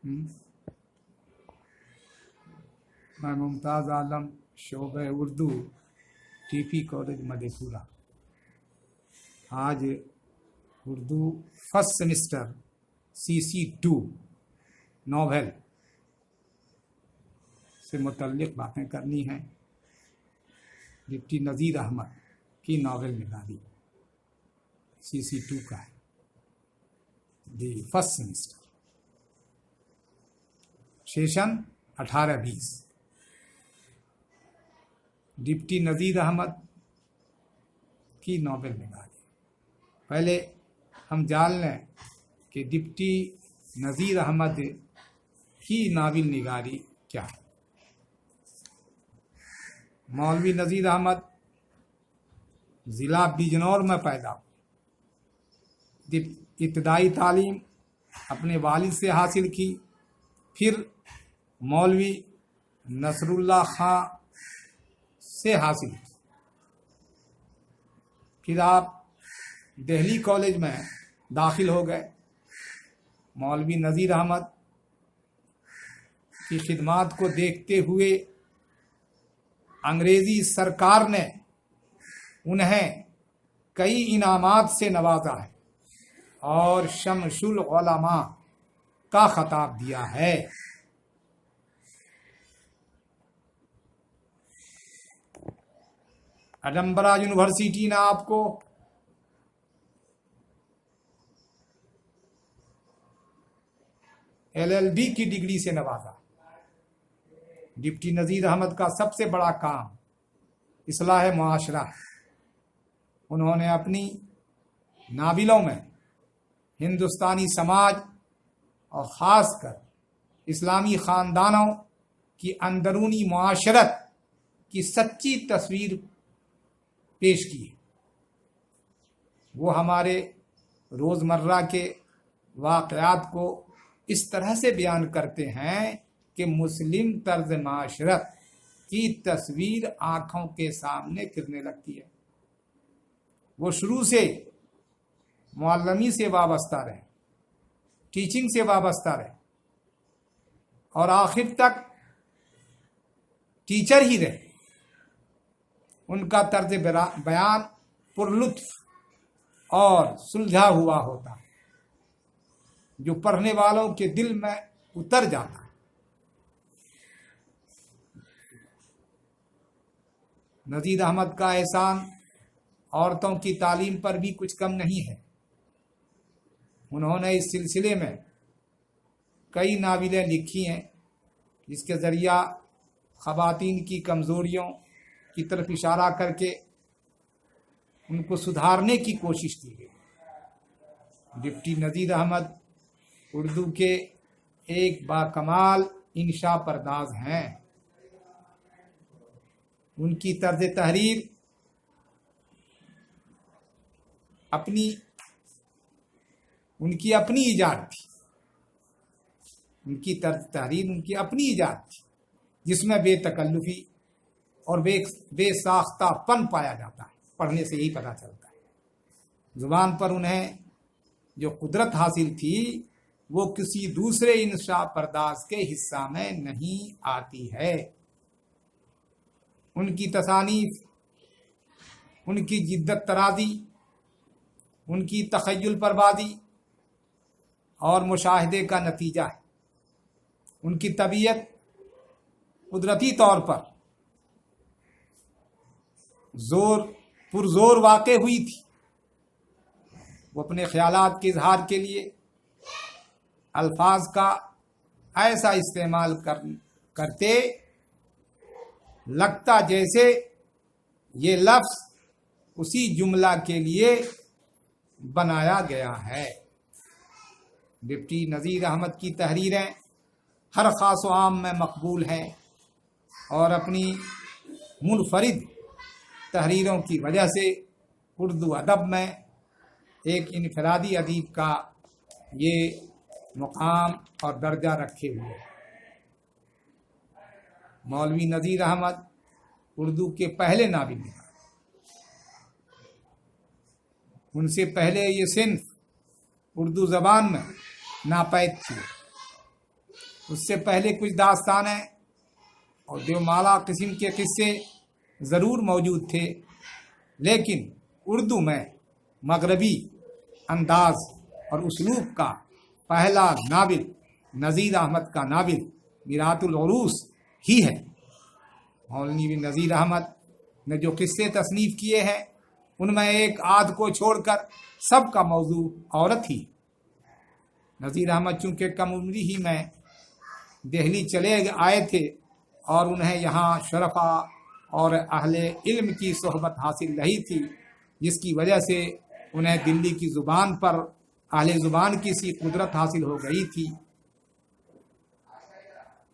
میں ممتاز عالم، شعبہ Urdu, T P college مدھے پورہ۔ آج Urdu first semester CC2 novel سے متعلق باتیں کرنی ہیں۔ ڈپٹی نذیر احمد کی ناول نگاری CC2 کا ہے، the first semester, session 18-20۔ Deputy Nazir Ahmad کی ناول نگاری۔ پہلے ہم جان لیں کہ ڈپٹی نذیر احمد کی ناول نگاری کیا ہے۔ مولوی نذیر احمد ضلع بجنور میں پیدا ہوئے۔ ابتدائی تعلیم اپنے والد سے حاصل کی، پھر مولوی نصر اللہ خان سے حاصل کی۔ پھر آپ دہلی کالج میں داخل ہو گئے۔ مولوی نذیر احمد کی خدمات کو دیکھتے ہوئے انگریزی سرکار نے انہیں کئی انعامات سے نوازا ہے اور شمس العلماء کا خطاب دیا ہے۔ ایڈنبرا یونیورسٹی نے آپ کو LLB کی ڈگری سے نوازا۔ ڈپٹی نذیر احمد کا سب سے بڑا کام اصلاح معاشرہ ہے۔ انہوں نے اپنی ناولوں میں ہندوستانی سماج اور خاص کر اسلامی خاندانوں کی اندرونی معاشرت کی سچی تصویر پیش کی ہے۔ وہ ہمارے روزمرہ کے واقعات کو اس طرح سے بیان کرتے ہیں کہ مسلم طرز معاشرت کی تصویر آنکھوں کے سامنے گرنے لگتی ہے۔ وہ شروع سے معلمی سے وابستہ رہے، ٹیچنگ سے وابستہ رہے اور آخر تک ٹیچر ہی رہے۔ ان کا طرز بیان پرلطف اور سلجھا ہوا ہوتا ہے، جو پڑھنے والوں کے دل میں اتر جاتا ہے۔ نذیر احمد کا احسان عورتوں کی تعلیم پر بھی کچھ کم نہیں ہے۔ انہوں نے اس سلسلے میں کئی ناولیں لکھی ہیں، جس کے ذریعہ خواتین کی کمزوریوں کی طرف اشارہ کر کے ان کو سدھارنے کی کوشش کی گئی۔ ڈپٹی نذیر احمد اردو کے ایک باکمال انشا پرداز ہیں۔ ان کی طرز تحریر ان کی اپنی ایجاد تھی۔ ان کی طرز تحریر ان کی اپنی ایجاد تھی، جس میں بے تکلفی اور بے ساختہ پن پایا جاتا ہے۔ پڑھنے سے یہی پتہ چلتا ہے۔ زبان پر انہیں جو قدرت حاصل تھی وہ کسی دوسرے انشا پرداز کے حصہ میں نہیں آتی ہے۔ ان کی تصانیف ان کی جدت طرازی، ان کی تخیل پروازی اور مشاہدے کا نتیجہ ہے۔ ان کی طبیعت قدرتی طور پر پرزور واقع ہوئی تھی۔ وہ اپنے خیالات کے اظہار کے لیے الفاظ کا ایسا استعمال کرتے لگتا جیسے یہ لفظ اسی جملہ کے لیے بنایا گیا ہے۔ ڈپٹی نذیر احمد کی تحریریں ہر خاص و عام میں مقبول ہیں اور اپنی منفرد تحریروں کی وجہ سے اردو ادب میں ایک انفرادی ادیب کا یہ مقام اور درجہ رکھے ہوئے ہیں۔ مولوی نذیر احمد اردو کے پہلے ناول نگار۔ ان سے پہلے یہ صنف اردو زبان میں ناپید تھی۔ اس سے پہلے کچھ داستانیں اور دیومالا قسم کے قصے ضرور موجود تھے، لیکن اردو میں مغربی انداز اور اسلوب کا پہلا ناول نذیر احمد کا ناول میرات العروس ہی ہے۔ مولوی نذیر احمد نے جو قصے تصنیف کیے ہیں ان میں ایک آدھ کو چھوڑ کر سب کا موضوع عورت ہی۔ نذیر احمد چونکہ کم عمری ہی میں دہلی چلے آئے تھے اور انہیں یہاں شرفا اور اہل علم کی صحبت حاصل رہی تھی، جس کی وجہ سے انہیں دلی کی زبان پر اہل زبان کی سی قدرت حاصل ہو گئی تھی۔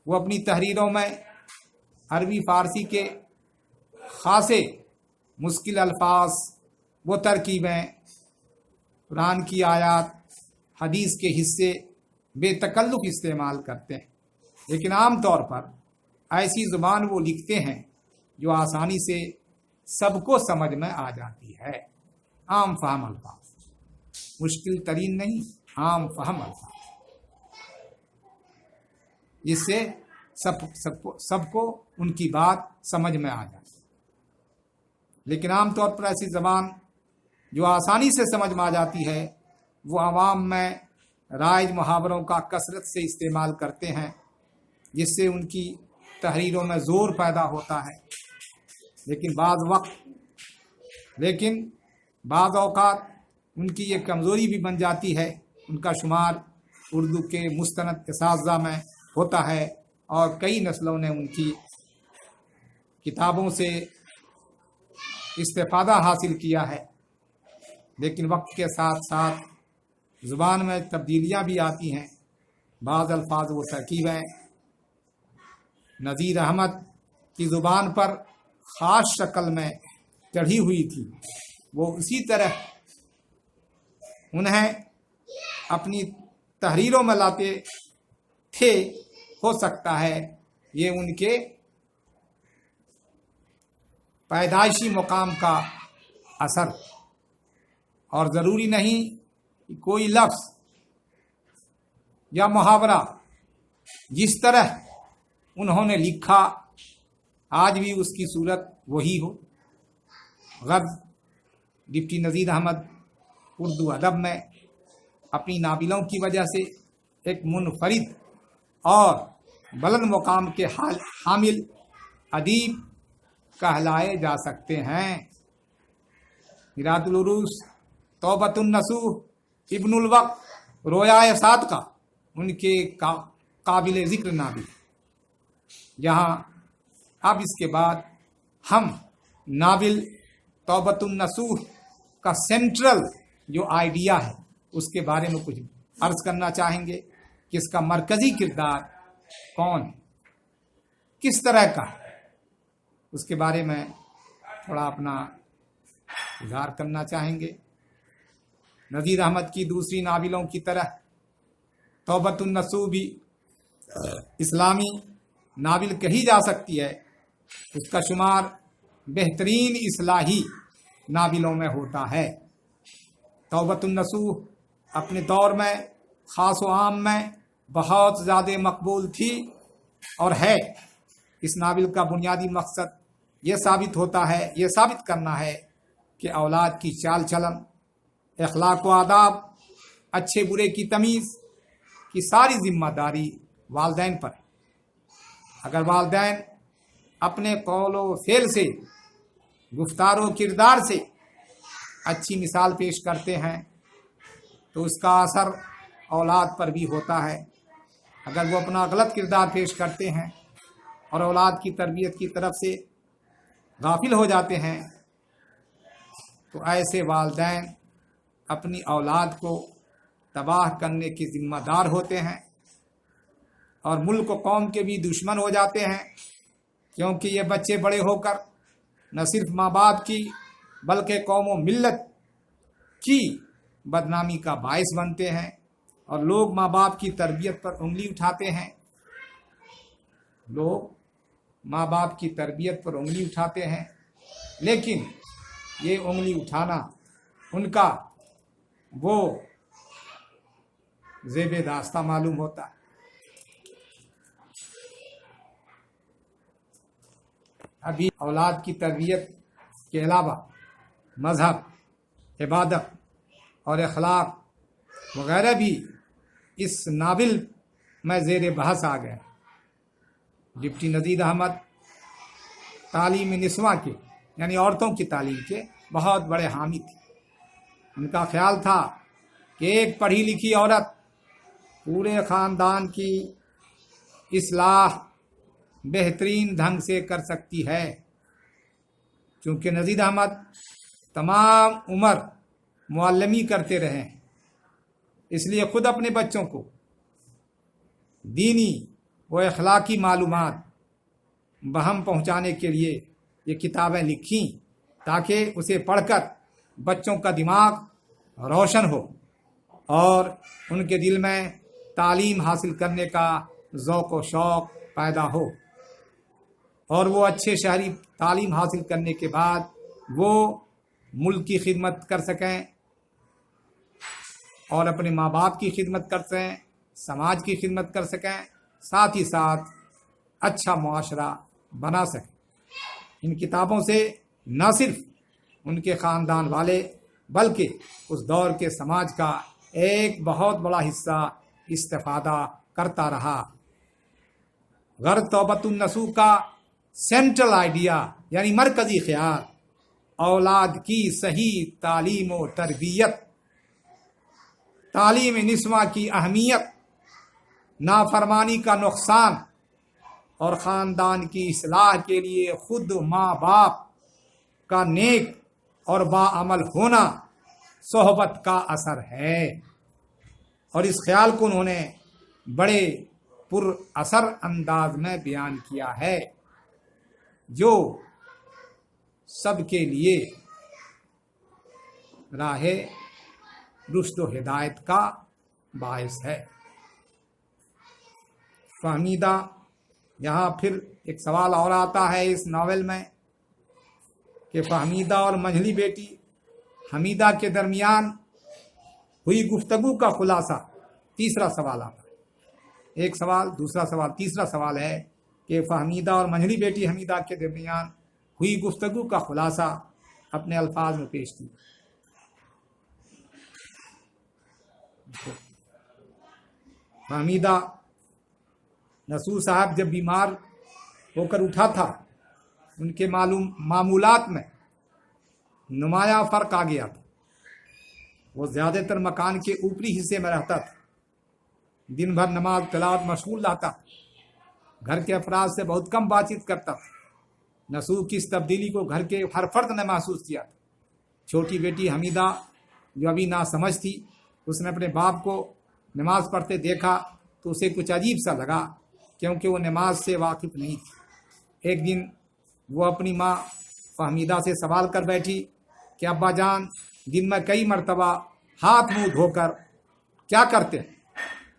وہ اپنی تحریروں میں عربی فارسی کے خاصے مشکل الفاظ وہ ترکیبیں، قرآن کی آیات، حدیث کے حصے بے تکلف استعمال کرتے ہیں، لیکن عام طور پر ایسی زبان وہ لکھتے ہیں جو آسانی سے سب کو سمجھ میں آ جاتی ہے۔ عام فہم الفاظ، مشکل ترین نہیں، عام فہم الفاظ، جس سے سب کو ان کی بات سمجھ میں آ جاتی۔ لیکن عام طور پر ایسی زبان جو آسانی سے سمجھ میں آ جاتی ہے وہ عوام میں رائج محاوروں کا کثرت سے استعمال کرتے ہیں، جس سے ان کی تحریروں میں زور پیدا ہوتا ہے۔ لیکن بعض اوقات ان کی یہ کمزوری بھی بن جاتی ہے۔ ان کا شمار اردو کے مستند اساتذہ میں ہوتا ہے اور کئی نسلوں نے ان کی کتابوں سے استفادہ حاصل کیا ہے، لیکن وقت کے ساتھ ساتھ زبان میں تبدیلیاں بھی آتی ہیں۔ بعض الفاظ و ترکیبیں نذیر احمد کی زبان پر خاص شکل میں چڑھی ہوئی تھی، وہ اسی طرح انہیں اپنی تحریروں میں لاتے تھے۔ ہو سکتا ہے یہ ان کے پیدائشی مقام کا اثر، اور ضروری نہیں کہ کوئی لفظ یا محاورہ جس طرح انہوں نے لکھا آج بھی اس کی صورت وہی ہو۔ غرض ڈپٹی نذیر احمد اردو ادب میں اپنی ناولوں کی وجہ سے ایک منفرد اور بلند مقام کے حامل ادیب کہلائے جا سکتے ہیں۔ میرات العروس، توبۃ النصوح، ابن الوقت، رویائے صادقہ ان کے قابل ذکر ناول۔ یہاں اب اس کے بعد ہم ناول توبۃ النصوح کا سینٹرل جو آئیڈیا ہے اس کے بارے میں کچھ عرض کرنا چاہیں گے کہ اس کا مرکزی کردار کون ہے، کس طرح کا ہے، اس کے بارے میں تھوڑا اپنا اظہار کرنا چاہیں گے۔ نذیر احمد کی دوسری ناولوں کی طرح توبۃ النصوح بھی اسلامی ناول کہی جا سکتی ہے۔ اس کا شمار بہترین اصلاحی ناولوں میں ہوتا ہے۔ توبۃ النصوح اپنے دور میں خاص و عام میں بہت زیادہ مقبول تھی اور ہے۔ اس ناول کا بنیادی مقصد یہ ثابت کرنا ہے کہ اولاد کی چال چلن، اخلاق و آداب، اچھے برے کی تمیز کی ساری ذمہ داری والدین پر ہے۔ اگر والدین اپنے قول و فعل سے، گفتار و کردار سے اچھی مثال پیش کرتے ہیں تو اس کا اثر اولاد پر بھی ہوتا ہے۔ اگر وہ اپنا غلط کردار پیش کرتے ہیں اور اولاد کی تربیت کی طرف سے غافل ہو جاتے ہیں تو ایسے والدین اپنی اولاد کو تباہ کرنے کے ذمہ دار ہوتے ہیں اور ملک و قوم کے بھی دشمن ہو جاتے ہیں، کیونکہ یہ بچے بڑے ہو کر نہ صرف ماں باپ کی بلکہ قوم و ملت کی بدنامی کا باعث بنتے ہیں، اور لوگ ماں باپ کی تربیت پر انگلی اٹھاتے ہیں، لیکن یہ انگلی اٹھانا ان کا وہ زیب داستہ معلوم ہوتا ہے۔ ابھی اولاد کی تربیت کے علاوہ مذہب، عبادت اور اخلاق وغیرہ بھی اس ناول میں زیر بحث آ گئے۔ ڈپٹی نذیر احمد تعلیم نسواں کے یعنی عورتوں کی تعلیم کے بہت بڑے حامی تھے۔ ان کا خیال تھا کہ ایک پڑھی لکھی عورت پورے خاندان کی اصلاح بہترین ڈھنگ سے کر سکتی ہے۔ چونکہ نذیر احمد تمام عمر معلمی کرتے رہے ہیں، اس لیے خود اپنے بچوں کو دینی و اخلاقی معلومات بہم پہنچانے کے لیے یہ کتابیں لکھیں تاکہ اسے پڑھ کر بچوں کا دماغ روشن ہو اور ان کے دل میں تعلیم حاصل کرنے کا ذوق و شوق پیدا ہو، اور وہ اچھے شہری تعلیم حاصل کرنے کے بعد وہ ملک کی خدمت کر سکیں اور اپنے ماں باپ کی خدمت کر سکیں، سماج کی خدمت کر سکیں، ساتھ ہی ساتھ اچھا معاشرہ بنا سکیں۔ ان کتابوں سے نہ صرف ان کے خاندان والے بلکہ اس دور کے سماج کا ایک بہت بڑا حصہ استفادہ کرتا رہا۔ غرض توبۃ النصوح کا سینٹرل آئیڈیا یعنی مرکزی خیال اولاد کی صحیح تعلیم و تربیت، تعلیم نسواں کی اہمیت، نافرمانی کا نقصان اور خاندان کی اصلاح کے لیے خود ماں باپ کا نیک اور باعمل ہونا صحبت کا اثر ہے۔ اور اس خیال کو انہوں نے بڑے پر اثر انداز میں بیان کیا ہے جو سب کے لیے راہ رشد و ہدایت کا باعث ہے۔ فہمیدہ، یہاں پھر ایک سوال اور آتا ہے اس ناول میں کہ فہمیدہ اور منجھلی بیٹی حمیدہ کے درمیان ہوئی گفتگو کا خلاصہ، تیسرا سوال آتا ہے۔ ایک سوال، دوسرا سوال، تیسرا سوال ہے کہ فہمیدہ اور منجھلی بیٹی حمیدہ کے درمیان ہوئی گفتگو کا خلاصہ اپنے الفاظ میں پیش کی۔ فہمیدہ نصوح صاحب جب بیمار ہو کر اٹھا تھا، ان کے معمولات میں نمایاں فرق آ گیا تھا۔ وہ زیادہ تر مکان کے اوپری حصے میں رہتا تھا، دن بھر نماز تلاوت مشغول رہتا، گھر کے افراد سے بہت کم بات چیت کرتا تھا۔ نصوح کی اس تبدیلی کو گھر کے ہر فرد نے محسوس کیا تھا۔ چھوٹی بیٹی حمیدہ جو ابھی ناسمجھ تھی، اس نے اپنے باپ کو نماز پڑھتے دیکھا تو اسے کچھ عجیب سا لگا کیونکہ وہ نماز سے واقف نہیں تھی۔ ایک دن وہ اپنی ماں فہمیدہ سے سوال کر بیٹھی کہ ابا جان دن میں کئی مرتبہ ہاتھ منہ دھو کر کیا کرتے ہیں؟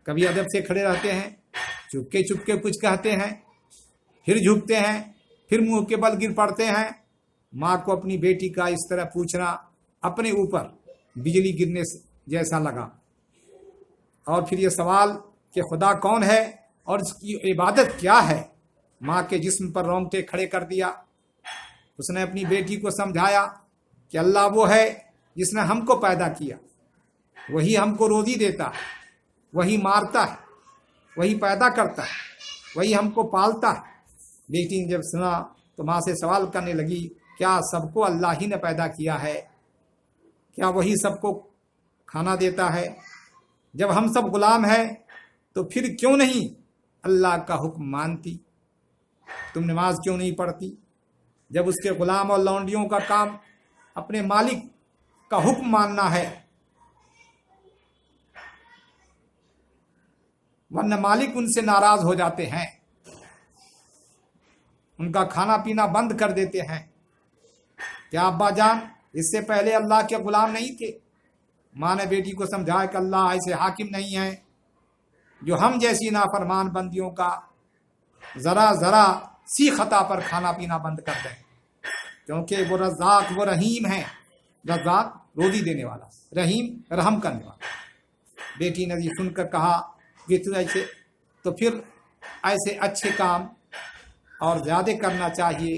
کبھی ادب سے کھڑے رہتے ہیں، چپکے چپکے کچھ کہتے ہیں، پھر جھکتے ہیں، پھر منہ کے بل گر پڑتے ہیں۔ ماں کو اپنی بیٹی کا اس طرح پوچھنا اپنے اوپر بجلی گرنے جیسا لگا، اور پھر یہ سوال کہ خدا کون ہے اور اس کی عبادت کیا ہے ماں کے جسم پر رونگٹے کھڑے کر دیا۔ اس نے اپنی بیٹی کو سمجھایا کہ اللہ وہ ہے جس نے ہم کو پیدا کیا، وہی ہم کو روزی دیتا ہے، وہی مارتا ہے، وہی پیدا کرتا ہے، وہی ہم کو پالتا ہے۔ بیٹی نے جب سنا تو ماں سے سوال کرنے لگی، کیا سب کو اللہ ہی نے پیدا کیا ہے؟ کیا وہی سب کو کھانا دیتا ہے؟ جب ہم سب غلام ہیں تو پھر کیوں نہیں اللہ کا حکم مانتی؟ تم نماز کیوں نہیں پڑھتی؟ جب اس کے غلام اور لونڈیوں کا کام اپنے مالک کا حکم ماننا ہے، ورنہ مالک ان سے ناراض ہو جاتے ہیں، ان کا کھانا پینا بند کر دیتے ہیں۔ کیا ابا جان اس سے پہلے اللہ کے غلام نہیں تھے؟ ماں نے بیٹی کو سمجھایا کہ اللہ ایسے حاکم نہیں ہے جو ہم جیسی نافرمان بندیوں کا ذرا ذرا سی خطا پر کھانا پینا بند کر دیں، کیونکہ وہ رزاق، وہ رحیم ہیں۔ رزاق روزی دینے والا، رحیم رحم کرنے والا۔ بیٹی نے یہ سن کر کہا کہ تو پھر ایسے اچھے کام اور زیادہ کرنا چاہیے